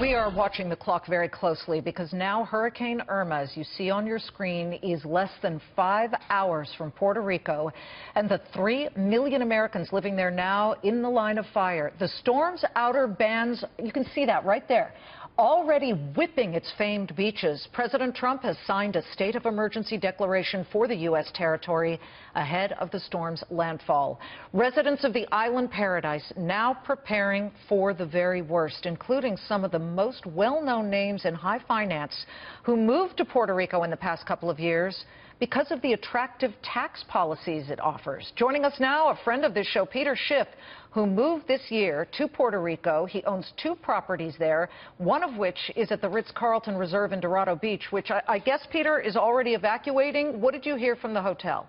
We are watching the clock very closely because now Hurricane Irma, as you see on your screen, is less than 5 hours from Puerto Rico, and the 3 million Americans living there now in the line of fire. The storm's outer bands, you can see that right there, already whipping its famed beaches. President Trump has signed a state of emergency declaration for the U.S. territory ahead of the storm's landfall. Residents of the island paradise now preparing for the very worst, including some of the most well-known names in high finance who moved to Puerto Rico in the past couple of years because of the attractive tax policies it offers. Joining us now, a friend of this show, Peter Schiff, who moved this year to Puerto Rico. He owns 2 properties there, one of which is at the Ritz-Carlton Reserve in Dorado Beach, which I guess, Peter, is already evacuating. What did you hear from the hotel?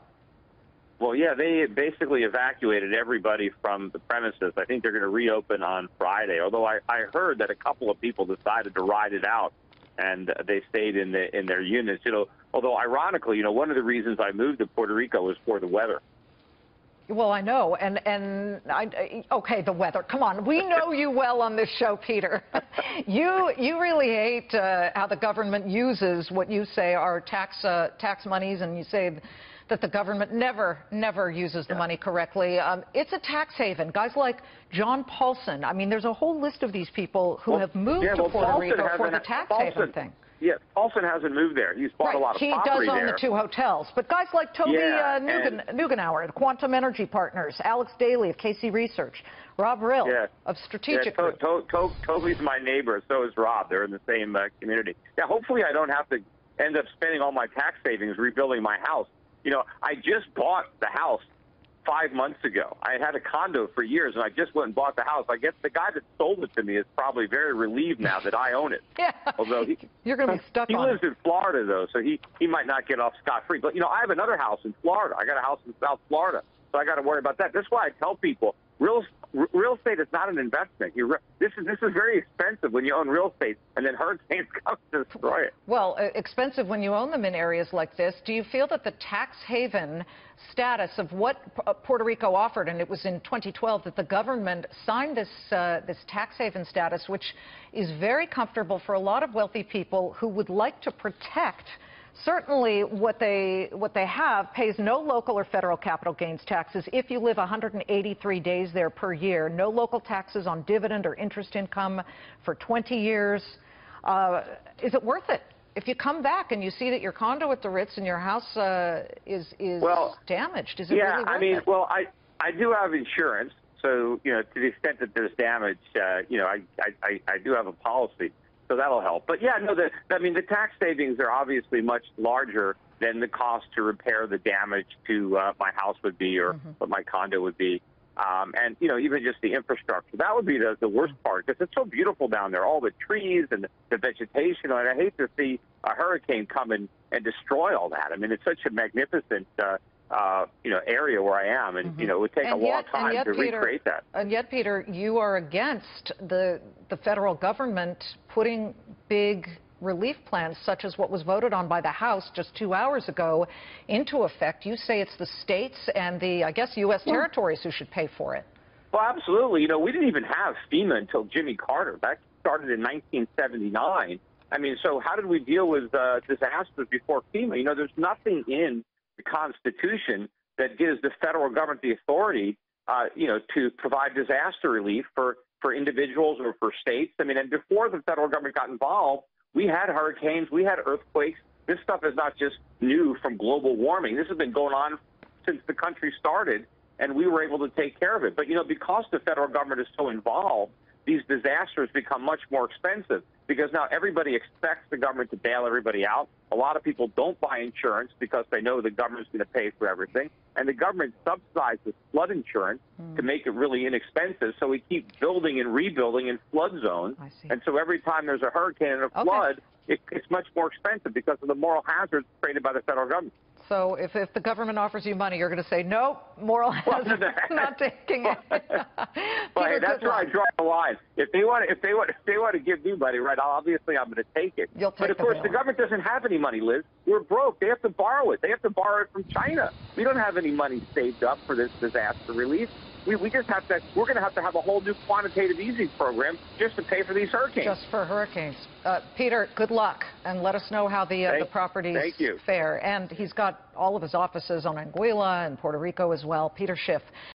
Well, yeah, they basically evacuated everybody from the premises. I think they're going to reopen on Friday, although I heard that a couple of people decided to ride it out, and they stayed in their units. Although ironically, one of the reasons I moved to Puerto Rico was for the weather. Well, I know, okay, the weather. Come on, we know you well on this show, Peter. You really hate how the government uses what you say are tax monies, and you say that the government never uses the money correctly. It's a tax haven. Guys like John Paulson. I mean, there's a whole list of these people who have moved to Puerto Rico for the tax haven thing. Yeah, Paulson hasn't moved there. He's bought a lot of property there. He does own the 2 hotels. But guys like Toby Neugenauer at Quantum Energy Partners, Alex Daly of KC Research, Rob Rill of Strategic Group. Toby's my neighbor, so is Rob. They're in the same community. Yeah, hopefully I don't have to end up spending all my tax savings rebuilding my house. I just bought the house 5 months ago. I had a condo for years, and I just went and bought the house. I guess the guy that sold it to me is probably very relieved now that I own it. Yeah, although you're going to be stuck on it. He lives in Florida, though, so he might not get off scot-free. But, I have another house in Florida. I got a house in South Florida, so I got to worry about that. That's why I tell people, real estate is not an investment. This is very expensive when you own real estate, and then hurricanes come to destroy it. Well, expensive when you own them in areas like this. Do you feel that the tax haven status of what Puerto Rico offered, and it was in 2012 that the government signed this tax haven status, which is very comfortable for a lot of wealthy people who would like to protect certainly what they have, pays no local or federal capital gains taxes if you live 183 days there per year, no local taxes on dividend or interest income for 20 years. Is it worth it? If you come back and you see that your condo at the Ritz and your house is damaged, is it really worth it? Well, I do have insurance, so to the extent that there's damage, I do have a policy. So that'll help. But yeah, no, the tax savings are obviously much larger than the cost to repair the damage to my house would be, or what my condo would be. And, even just the infrastructure. That would be the worst part, because it's so beautiful down there, all the trees and the vegetation. And I hate to see a hurricane come and destroy all that. I mean, it's such a magnificent area where I am, and it would take a long time to recreate that. And yet, Peter, you are against the federal government putting big relief plans, such as what was voted on by the House just 2 hours ago, into effect. You say it's the states and the, I guess, U.S. territories who should pay for it. Well, absolutely. We didn't even have FEMA until Jimmy Carter. That started in 1979. I mean, so how did we deal with disasters before FEMA? There's nothing in the Constitution that gives the federal government the authority, to provide disaster relief for individuals or for states. I mean, and before the federal government got involved, we had hurricanes, we had earthquakes. This stuff is not just new from global warming. This has been going on since the country started, and we were able to take care of it. But, because the federal government is so involved, these disasters become much more expensive because now everybody expects the government to bail everybody out. A lot of people don't buy insurance because they know the government's going to pay for everything. And the government subsidizes flood insurance to make it really inexpensive. So we keep building and rebuilding in flood zones. And so every time there's a hurricane and a flood, it's much more expensive because of the moral hazards created by the federal government. So if the government offers you money, you're going to say, no, moral hazard, not taking it. Well, hey, that's where I draw the line. If they want to give me money, right, obviously I'm going to take it. But of course, the government doesn't have any money, Liz. We're broke. They have to borrow it. They have to borrow it from China. We don't have any money saved up for this disaster relief. We just have to. We're going to have a whole new quantitative easing program just to pay for these hurricanes. Just for hurricanes. Peter, good luck, and let us know how the properties fare. And he's got all of his offices on Anguilla and Puerto Rico as well. Peter Schiff.